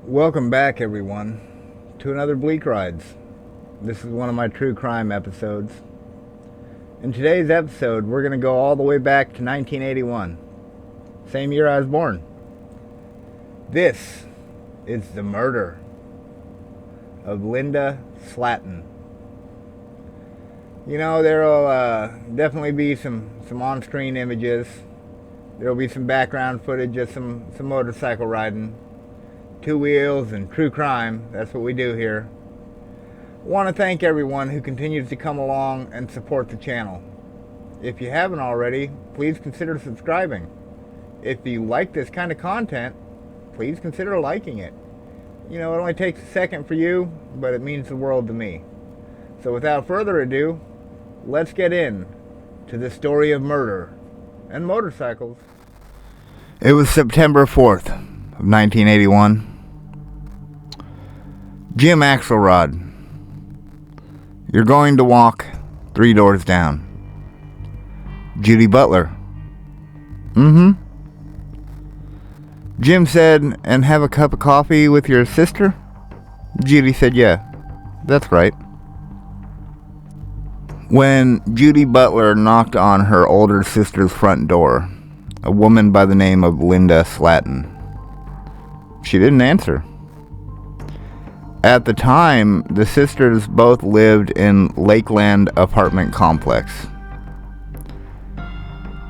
Welcome back, everyone, to another Bleak Rides. This is one of my true crime episodes. In today's episode, we're going to go all the way back to 1981, same year I was born. This is the murder of Linda Slaten. You know, there will definitely be some on-screen images. There will be some background footage of some motorcycle riding. Two wheels and true crime, that's what we do here. I want to thank everyone who continues to come along and support the channel. If you haven't already, please consider subscribing. If you like this kind of content, please consider liking it. You know, it only takes a second for you, but it means the world to me. So without further ado, let's get in to the story of murder and motorcycles. It was September 4th of 1981. Jim Axelrod, you're going to walk 3 doors down. Judy Butler. Jim said, and have a cup of coffee with your sister? Judy said, yeah, that's right. When Judy Butler knocked on her older sister's front door, a woman by the name of Linda Slaten, she didn't answer. At the time, the sisters both lived in Lakeland apartment complex.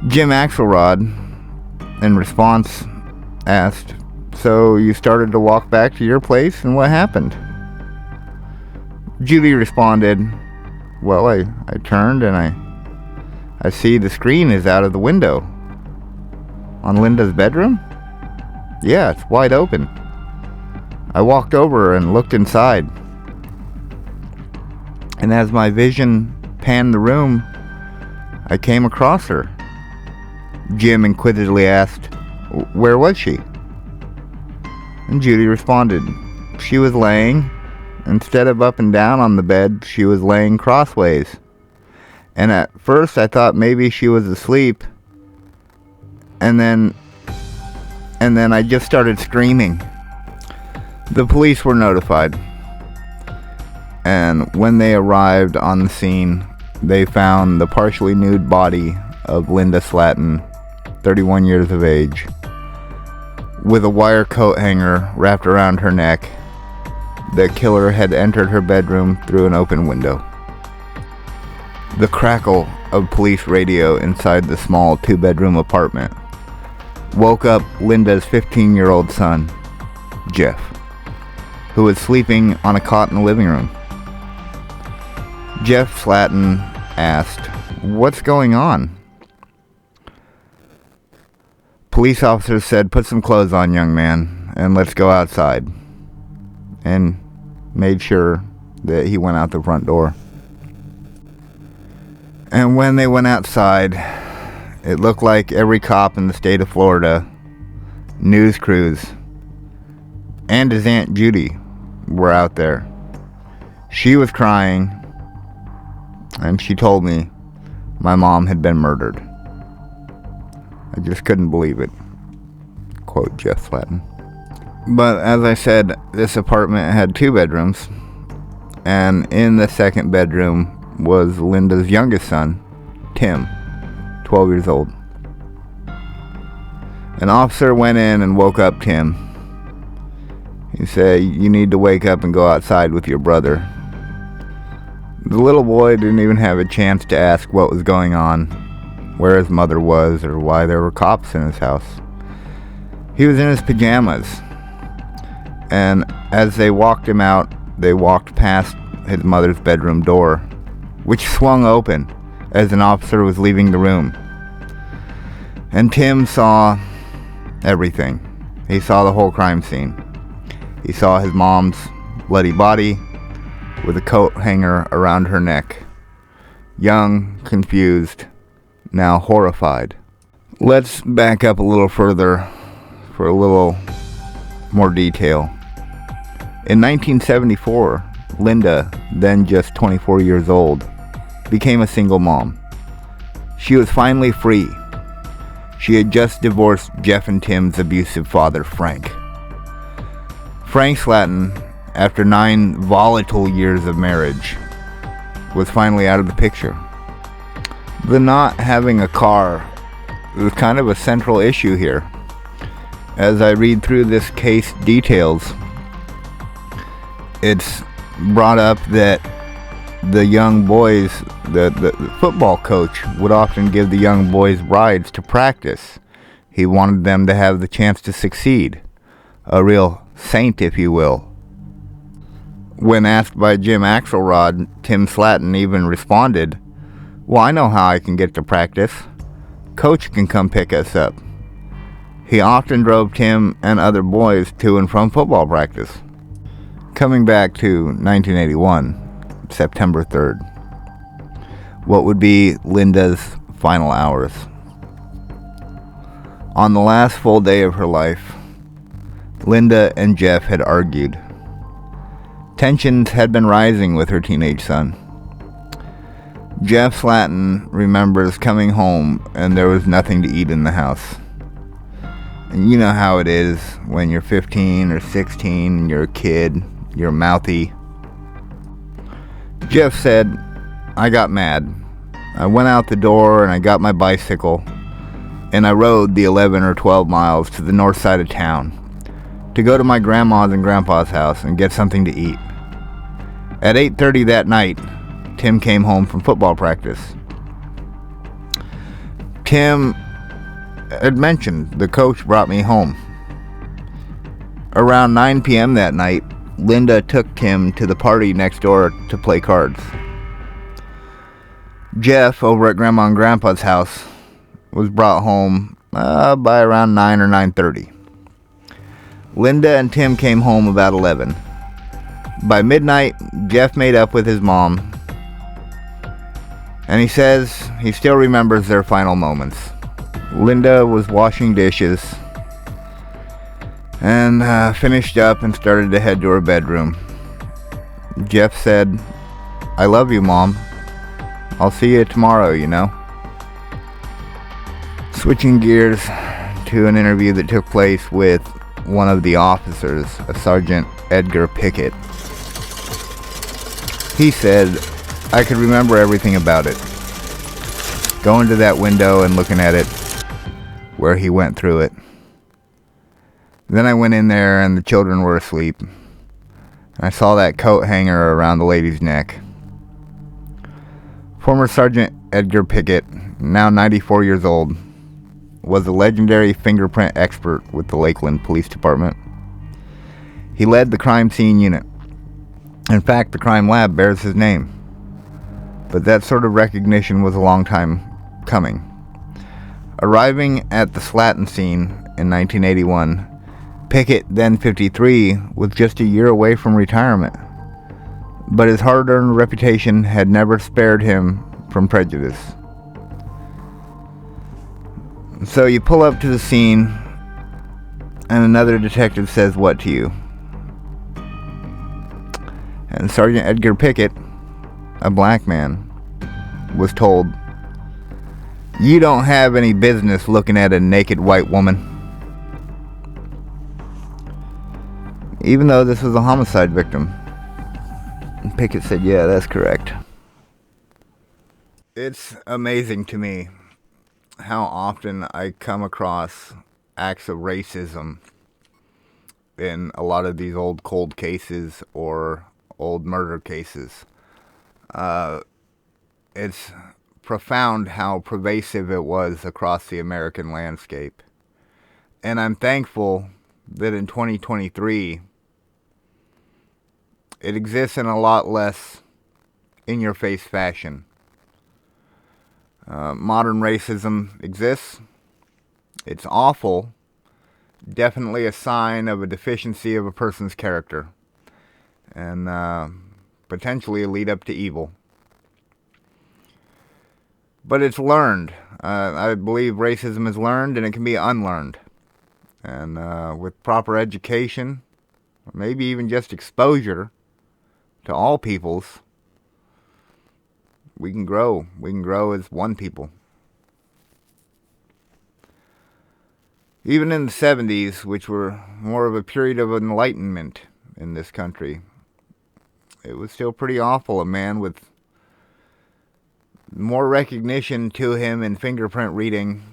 Jim Axelrod, in response, asked, "So you started to walk back to your place, and what happened?" Judy responded, "Well, I turned and I see the screen is out of the window." "On Linda's bedroom?" "Yeah, it's wide open. I walked over and looked inside. And as my vision panned the room, I came across her." Jim inquisitively asked, "Where was she?" And Judy responded, "She was laying, instead of up and down on the bed, she was laying crossways. And at first I thought maybe she was asleep. And then I just started screaming." The police were notified, and when they arrived on the scene, they found the partially nude body of Linda Slaten, 31 years of age, with a wire coat hanger wrapped around her neck. The killer had entered her bedroom through an open window. The crackle of police radio inside the small 2-bedroom apartment woke up Linda's 15-year-old son, Jeff, who was sleeping on a cot in the living room. Jeff Slaten asked, "What's going on?" Police officers said, "Put some clothes on, young man, and let's go outside," and made sure that he went out the front door. And when they went outside, it looked like every cop in the state of Florida, news crews, and his Aunt Judy were out there. She was crying, and she told me my mom had been murdered. I just couldn't believe it. Quote Jeff Slaten. But as I said, this apartment had 2 bedrooms, and in the second bedroom was Linda's youngest son, Tim, 12 years old. An officer went in and woke up Tim. He said, "You need to wake up and go outside with your brother." The little boy didn't even have a chance to ask what was going on, where his mother was, or why there were cops in his house. He was in his pajamas, and as they walked him out, they walked past his mother's bedroom door, which swung open as an officer was leaving the room. And Tim saw everything. He saw the whole crime scene. He saw his mom's bloody body with a coat hanger around her neck. Young, confused, now horrified. Let's back up a little further for a little more detail. In 1974, Linda, then just 24 years old, became a single mom. She was finally free. She had just divorced Jeff and Tim's abusive father, Frank. Frank Slaten, after 9 volatile years of marriage, was finally out of the picture. The not having a car is kind of a central issue here. As I read through this case details, it's brought up that the young boys, the football coach would often give the young boys rides to practice. He wanted them to have the chance to succeed. A real saint, if you will. When asked by Jim Axelrod, Tim Slaten even responded, "Well, I know how I can get to practice. Coach can come pick us up." He often drove Tim and other boys to and from football practice. Coming back to 1981, September 3rd. What would be Linda's final hours? On the last full day of her life, Linda and Jeff had argued. Tensions had been rising with her teenage son. Jeff Slaten remembers coming home and there was nothing to eat in the house. And you know how it is when you're 15 or 16 and you're a kid, you're mouthy. Jeff said, "I got mad. I went out the door and I got my bicycle and I rode the 11 or 12 miles to the north side of town to go to my grandma's and grandpa's house and get something to eat. At 8:30 that night, Tim came home from football practice. Tim had mentioned the coach brought me home. Around 9 p.m. that night, Linda took Tim to the party next door to play cards. Jeff, over at Grandma and Grandpa's house, was brought home by around 9 or 9:30. Linda and Tim came home about 11. By midnight, Jeff made up with his mom, and he says he still remembers their final moments. Linda was washing dishes and finished up and started to head to her bedroom. Jeff said, "I love you, Mom. I'll see you tomorrow, you know." Switching gears to an interview that took place with one of the officers, a Sergeant Edgar Pickett. He said, "I could remember everything about it. Going to that window and looking at it where he went through it. Then I went in there and the children were asleep. I saw that coat hanger around the lady's neck." Former Sergeant Edgar Pickett, now 94 years old, was a legendary fingerprint expert with the Lakeland Police Department. He led the crime scene unit. In fact, the crime lab bears his name. But that sort of recognition was a long time coming. Arriving at the Slaten scene in 1981, Pickett, then 53, was just a year away from retirement. But his hard-earned reputation had never spared him from prejudice. So you pull up to the scene, and another detective says what to you? And Sergeant Edgar Pickett, a black man, was told, "You don't have any business looking at a naked white woman." Even though this was a homicide victim. Pickett said, "Yeah, that's correct." It's amazing to me how often I come across acts of racism in a lot of these old cold cases or old murder cases. It's profound how pervasive it was across the American landscape. And I'm thankful that in 2023, it exists in a lot less in-your-face fashion. Modern racism exists. It's awful. Definitely a sign of a deficiency of a person's character. And potentially a lead up to evil. But it's learned. I believe racism is learned and it can be unlearned. And with proper education, or maybe even just exposure to all peoples, we can grow. We can grow as one people. Even in the 70s, which were more of a period of enlightenment in this country, it was still pretty awful. A man with more recognition to him in fingerprint reading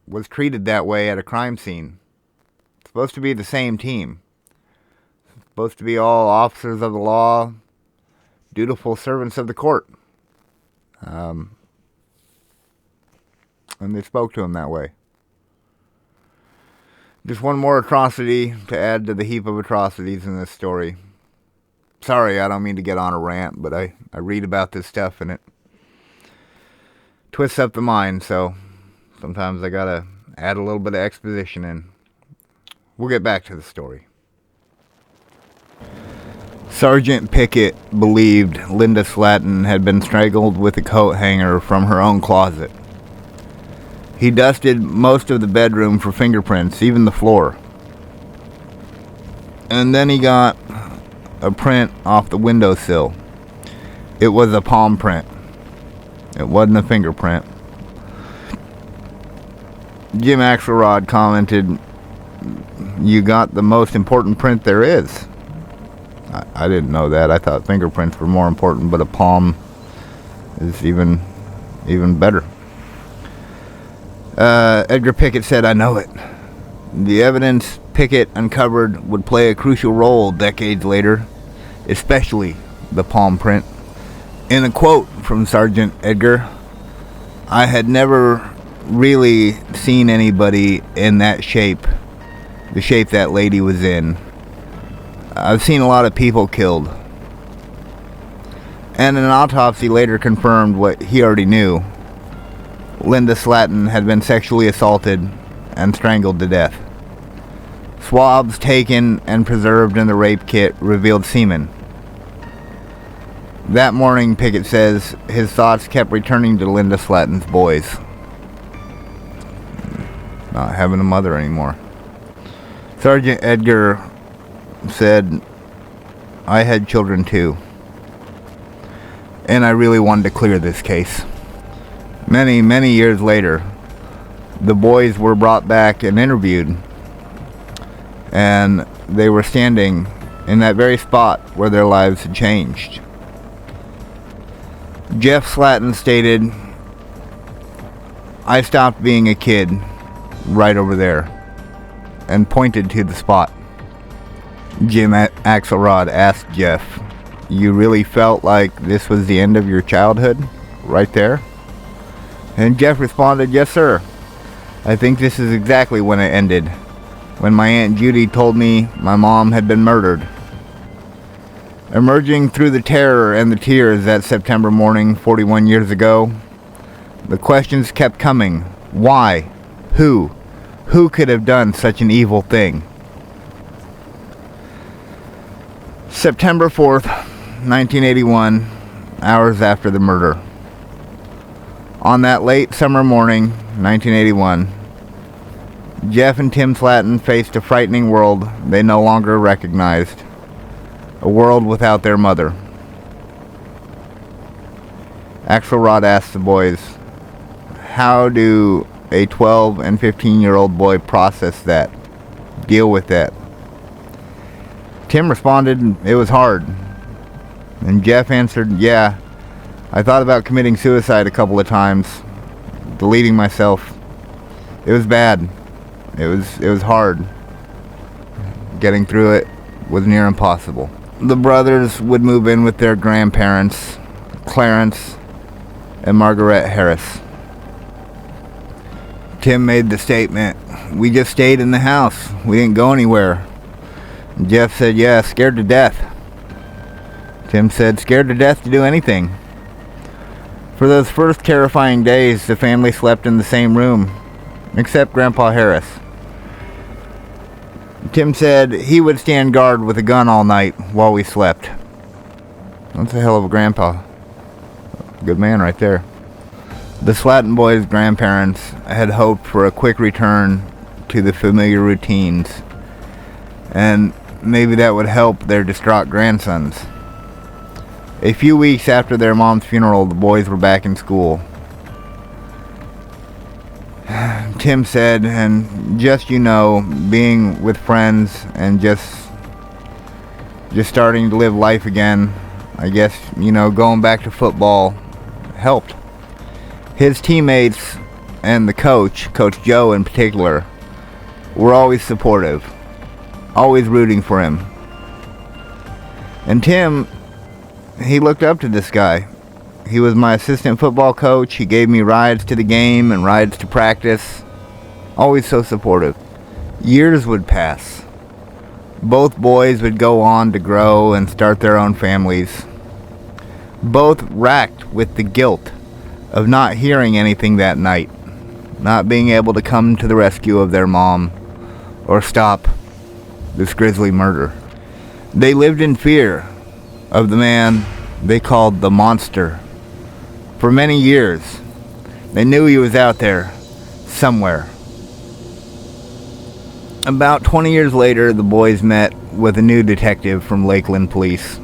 was treated that way at a crime scene. It's supposed to be the same team. It's supposed to be all officers of the law, dutiful servants of the court. And they spoke to him that way. Just one more atrocity to add to the heap of atrocities in this story. Sorry, I don't mean to get on a rant, but I read about this stuff and it twists up the mind, so sometimes I gotta add a little bit of exposition in. We'll get back to the story. Sergeant Pickett believed Linda Slaten had been strangled with a coat hanger from her own closet. He dusted most of the bedroom for fingerprints, even the floor. And then he got a print off the windowsill. It was a palm print. It wasn't a fingerprint. Jim Axelrod commented, "You got the most important print there is." I didn't know that. I thought fingerprints were more important, but a palm is even better. Edgar Pickett said, "I know it. The evidence Pickett uncovered would play a crucial role decades later, especially the palm print." In a quote from Sergeant Edgar, "I had never really seen anybody in that shape, the shape that lady was in. I've seen a lot of people killed." And an autopsy later confirmed what he already knew. Linda Slaten had been sexually assaulted and strangled to death. Swabs taken and preserved in the rape kit revealed semen. That morning, Pickett says, his thoughts kept returning to Linda Slaten's boys. Not having a mother anymore. Sergeant Edgar said, "I had children too, and I really wanted to clear this case." Many, many years later, the boys were brought back and interviewed, and they were standing in that very spot where their lives had changed. Jeff Slaten stated, "I stopped being a kid right over there," and pointed to the spot. Jim Axelrod asked Jeff, "You really felt like this was the end of your childhood, right there?" And Jeff responded, "Yes, sir. I think this is exactly when it ended, when my Aunt Judy told me my mom had been murdered." Emerging through the terror and the tears that September morning 41 years ago, the questions kept coming. Why? Who? Who could have done such an evil thing? September 4th, 1981, hours after the murder. On that late summer morning, 1981, Jeff and Tim Slaten faced a frightening world they no longer recognized. A world without their mother. Axelrod asked the boys, "How do a 12 and 15-year-old boy process that, deal with that?" Tim responded, "It was hard." And Jeff answered, "Yeah, I thought about committing suicide a couple of times, deleting myself. It was bad. It was hard. Getting through it was near impossible." The brothers would move in with their grandparents, Clarence and Margaret Harris. Tim made the statement, "We just stayed in the house. We didn't go anywhere." And Jeff said, "Yeah, scared to death." Tim said, "Scared to death to do anything." For those first terrifying days, the family slept in the same room, except Grandpa Harris. Tim said he would stand guard with a gun all night while we slept. That's a hell of a grandpa. Good man right there. The Slaten boys' grandparents had hoped for a quick return to the familiar routines, and maybe that would help their distraught grandsons. A few weeks after their mom's funeral, the boys were back in school. Tim said, and just, being with friends and just starting to live life again, I guess, going back to football helped. His teammates and the Coach Joe in particular, were always supportive, always rooting for him. And Tim, he looked up to this guy. He was my assistant football coach. He gave me rides to the game and rides to practice. Always so supportive. Years would pass. Both boys would go on to grow and start their own families. Both racked with the guilt of not hearing anything that night, not being able to come to the rescue of their mom or stop this grisly murder. They lived in fear of the man they called the monster. For many years, they knew he was out there somewhere. About 20 years later, the boys met with a new detective from Lakeland Police,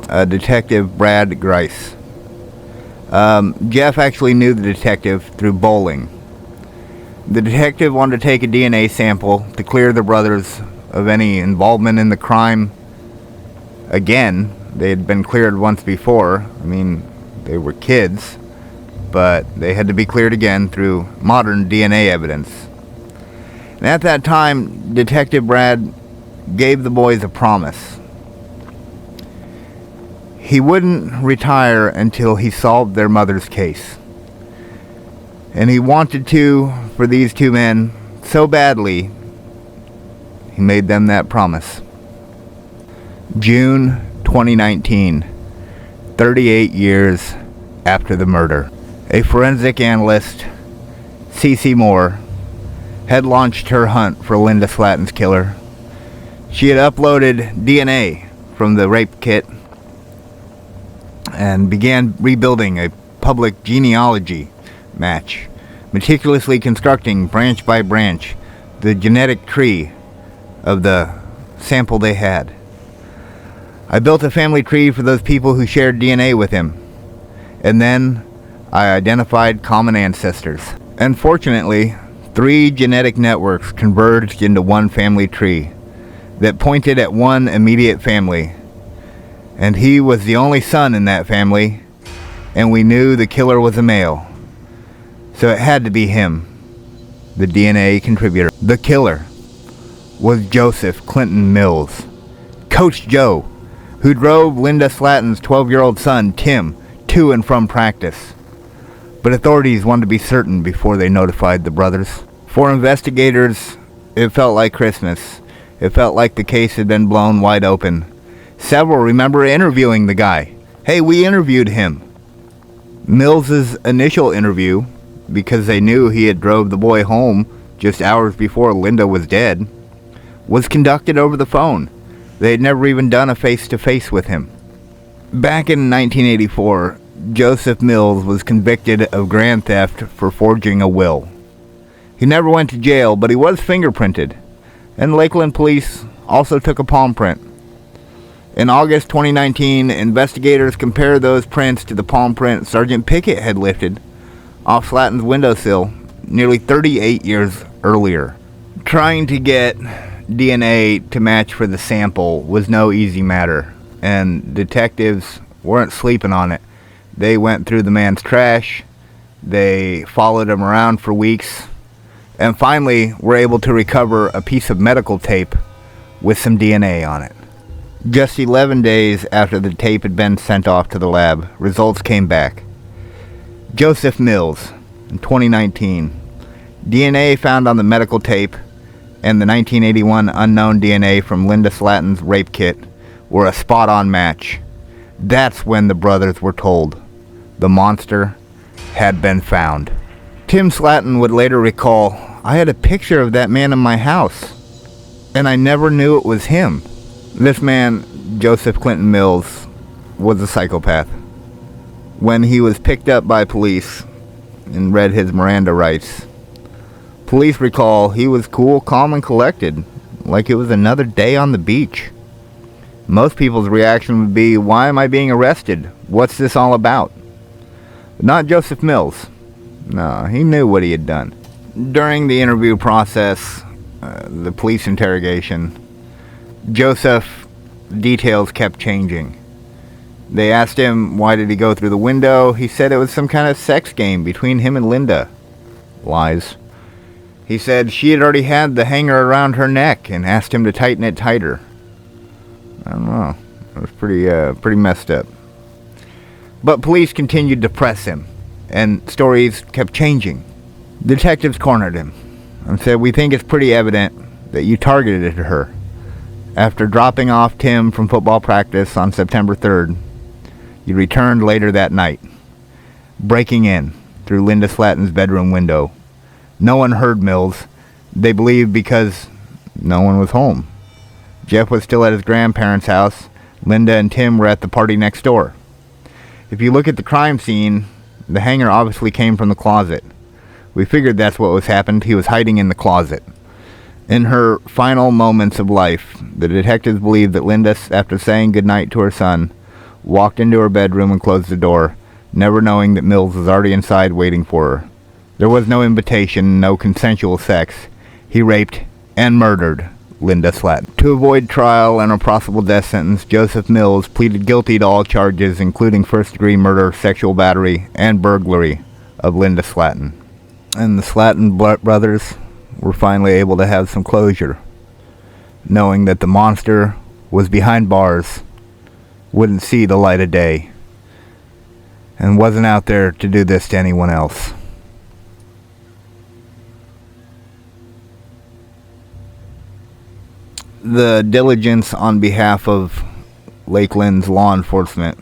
Detective Brad Grice. Jeff actually knew the detective through bowling. The detective wanted to take a DNA sample to clear the brothers of any involvement in the crime. Again, they had been cleared once before. They were kids, but they had to be cleared again through modern DNA evidence. And at that time, Detective Brad gave the boys a promise. He wouldn't retire until he solved their mother's case. And he wanted to for these two men so badly, he made them that promise. June 2019, 38 years after the murder. A forensic analyst, C.C. Moore, had launched her hunt for Linda Slaten's killer. She had uploaded DNA from the rape kit and began rebuilding a public genealogy match, meticulously constructing branch by branch the genetic tree of the sample they had. I built a family tree for those people who shared DNA with him, and then I identified common ancestors. And fortunately, 3 genetic networks converged into one family tree that pointed at one immediate family. And he was the only son in that family, and we knew the killer was a male. So it had to be him, the DNA contributor. The killer was Joseph Clinton Mills, Coach Joe, who drove Linda Slaten's 12-year-old son, Tim, to and from practice. But authorities wanted to be certain before they notified the brothers. For investigators, it felt like Christmas. It felt like the case had been blown wide open. Several remember interviewing the guy. Hey, we interviewed him. Mills's initial interview, because they knew he had drove the boy home just hours before Linda was dead, was conducted over the phone. They had never even done a face-to-face with him. Back in 1984, Joseph Mills was convicted of grand theft for forging a will. He never went to jail, but he was fingerprinted, and Lakeland Police also took a palm print. In August 2019, investigators compared those prints to the palm print Sergeant Pickett had lifted off Slaten's windowsill nearly 38 years earlier. Trying to get DNA to match for the sample was no easy matter, and detectives weren't sleeping on it. They went through the man's trash, they followed him around for weeks, and finally were able to recover a piece of medical tape with some DNA on it. Just 11 days after the tape had been sent off to the lab, results came back. Joseph Mills, in 2019, DNA found on the medical tape and the 1981 unknown DNA from Linda Slaten's rape kit were a spot-on match. That's when the brothers were told the monster had been found. Tim Slaten would later recall, I had a picture of that man in my house, and I never knew it was him. This man, Joseph Clinton Mills, was a psychopath. When he was picked up by police and read his Miranda rights, police recall he was cool, calm, and collected, like it was another day on the beach. Most people's reaction would be, why am I being arrested? What's this all about? But not Joseph Mills. No, he knew what he had done. During the interview process, the police interrogation, Joseph details kept changing. They asked him why did he go through the window. He said it was some kind of sex game between him and Linda. Lies. He said she had already had the hanger around her neck and asked him to tighten it tighter. I don't know. It was pretty messed up. But police continued to press him, and stories kept changing. Detectives cornered him and said, "We think it's pretty evident that you targeted her. After dropping off Tim from football practice on September 3rd, you returned later that night, breaking in through Linda Slaten's bedroom window. No one heard Mills, they believe, because no one was home. Jeff was still at his grandparents' house. Linda and Tim were at the party next door. If you look at the crime scene, the hanger obviously came from the closet. We figured that's what was happened. He was hiding in the closet." In her final moments of life, the detectives believe that Linda, after saying goodnight to her son, walked into her bedroom and closed the door, never knowing that Mills was already inside waiting for her. There was no invitation, no consensual sex. He raped and murdered Linda Slaten. To avoid trial and a possible death sentence, Joseph Mills pleaded guilty to all charges, including first-degree murder, sexual battery, and burglary of Linda Slaten. And the Slaten brothers were finally able to have some closure, knowing that the monster was behind bars, wouldn't see the light of day, and wasn't out there to do this to anyone else. The diligence on behalf of Lakeland's law enforcement,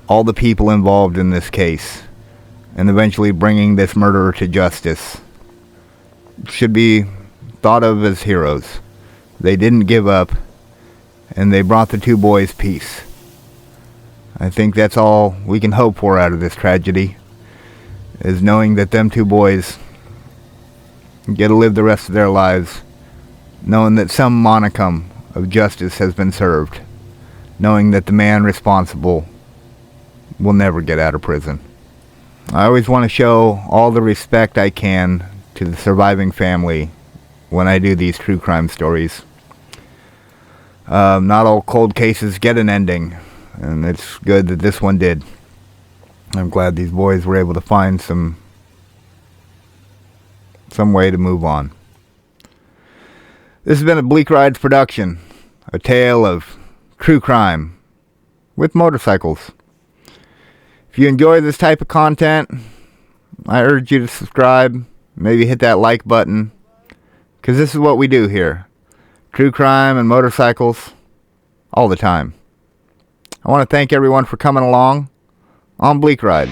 all the people involved in this case, and eventually bringing this murderer to justice, should be thought of as heroes. They didn't give up, and they brought the two boys peace. I think that's all we can hope for out of this tragedy, is knowing that them two boys get to live the rest of their lives knowing that some monicum of justice has been served, knowing that the man responsible will never get out of prison. I always want to show all the respect I can to the surviving family when I do these true crime stories. Not all cold cases get an ending, and it's good that this one did. I'm glad these boys were able to find some way to move on. This has been a Bleak Rides production, a tale of true crime with motorcycles. If you enjoy this type of content, I urge you to subscribe, maybe hit that like button, because this is what we do here. True crime and motorcycles all the time. I want to thank everyone for coming along on Bleak Rides.